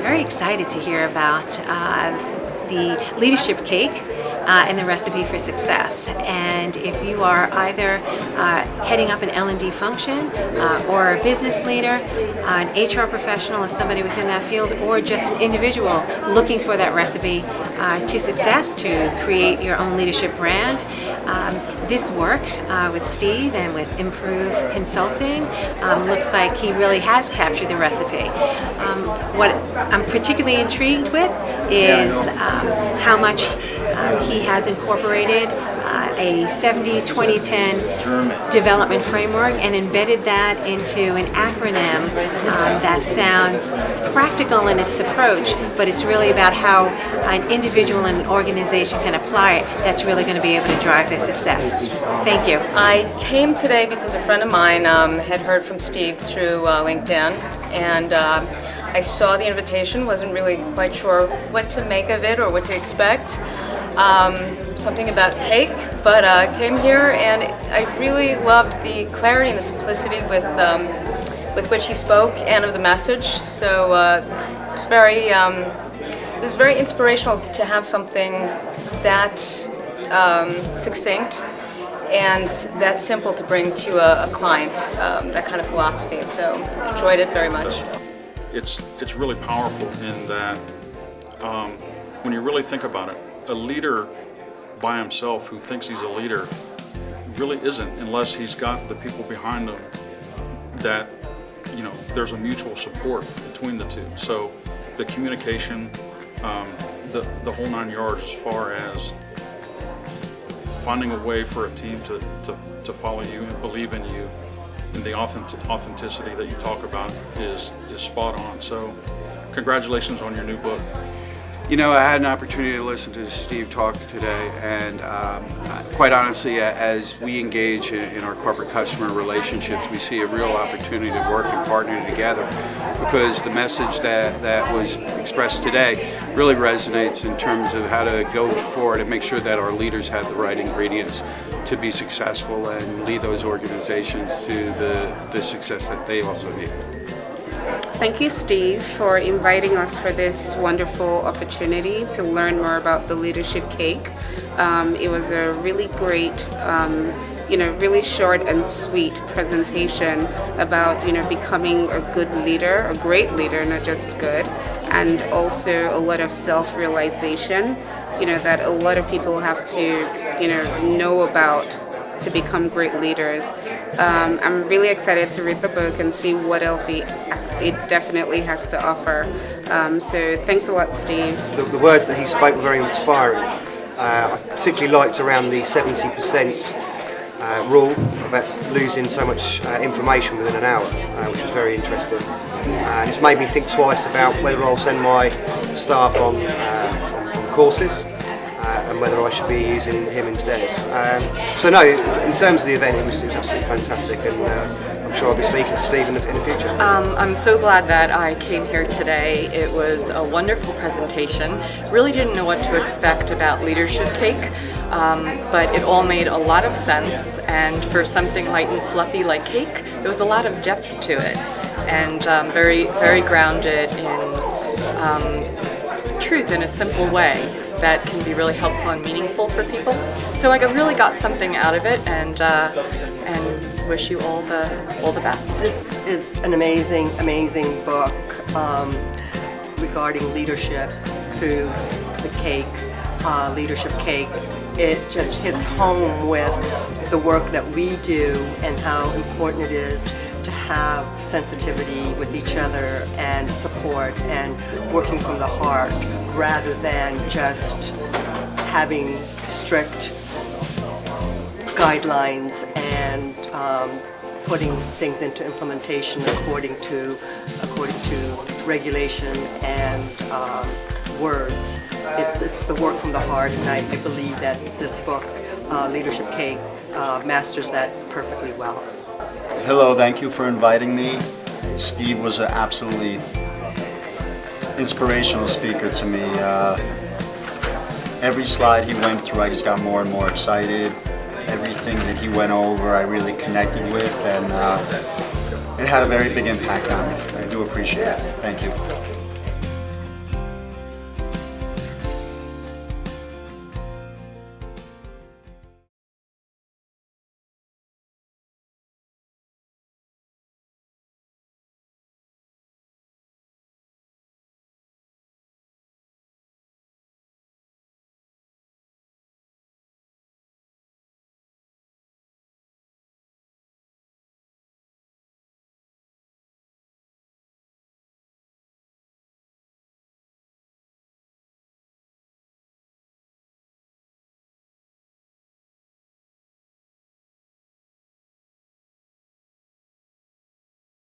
very excited to hear about the leadership cake and the recipe for success. And if you are either heading up an L&D function or a business leader, an HR professional or somebody within that field, or just an individual looking for that recipe to success to create your own leadership brand, this work with Steve and with Improve Consulting looks like he really has captured the recipe. What I'm particularly intrigued with is how much he has incorporated a 70-20-10 development framework and embedded that into an acronym that sounds practical in its approach, but it's really about how an individual and an organization can apply it that's really going to be able to drive their success. Thank you. I came today because a friend of mine had heard from Steve through LinkedIn, and I saw the invitation, wasn't really quite sure what to make of it or what to expect. Something about cake, but I came here and I really loved the clarity and the simplicity with which he spoke and of the message. So it's it was very inspirational to have something that succinct and that simple to bring to a client, that kind of philosophy. So enjoyed it very much. It's really powerful in that when you really think about it, a leader by himself who thinks he's a leader really isn't, unless he's got the people behind him that, you know, there's a mutual support between the two. So the communication, the whole 9 yards, as far as finding a way for a team to follow you and believe in you, and the authenticity that you talk about is spot on. So congratulations on your new book. You know, I had an opportunity to listen to Steve talk today, and quite honestly, as we engage in our corporate customer relationships, we see a real opportunity to work and partner together, because the message that was expressed today really resonates in terms of how to go forward and make sure that our leaders have the right ingredients to be successful and lead those organizations to the success that they also need. Thank you, Steve, for inviting us for this wonderful opportunity to learn more about the leadership cake. It was a really great, really short and sweet presentation about, becoming a good leader, a great leader, not just good, and also a lot of self-realization, that a lot of people have to, know about to become great leaders. I'm really excited to read the book and see what else it definitely has to offer. So thanks a lot, Steve. The words that he spoke were very inspiring. I particularly liked around the 70% rule about losing so much information within an hour, which was very interesting. And it's made me think twice about whether I'll send my staff on courses and whether I should be using him instead. So no, in terms of the event, it was absolutely fantastic, and I'm sure I'll be speaking to Steve in the future. I'm so glad that I came here today. It was a wonderful presentation. Really didn't know what to expect about Leadership Cake, but it all made a lot of sense, and for something light and fluffy like cake, there was a lot of depth to it, and very, very grounded in truth in a simple way that can be really helpful and meaningful for people. So I really got something out of it, and wish you all the best. This is an amazing, amazing book regarding leadership through the cake, Leadership Cake. It just hits home with the work that we do and how important it is to have sensitivity with each other and support and working from the heart, rather than just having strict guidelines and putting things into implementation according to regulation and words. It's the work from the heart, and I believe that this book, Leadership Cake, masters that perfectly well. Hello, thank you for inviting me. Steve was an absolutely inspirational speaker to me. Every slide he went through, I just got more and more excited. Everything that he went over, I really connected with, and it had a very big impact on me. I do appreciate it. Thank you.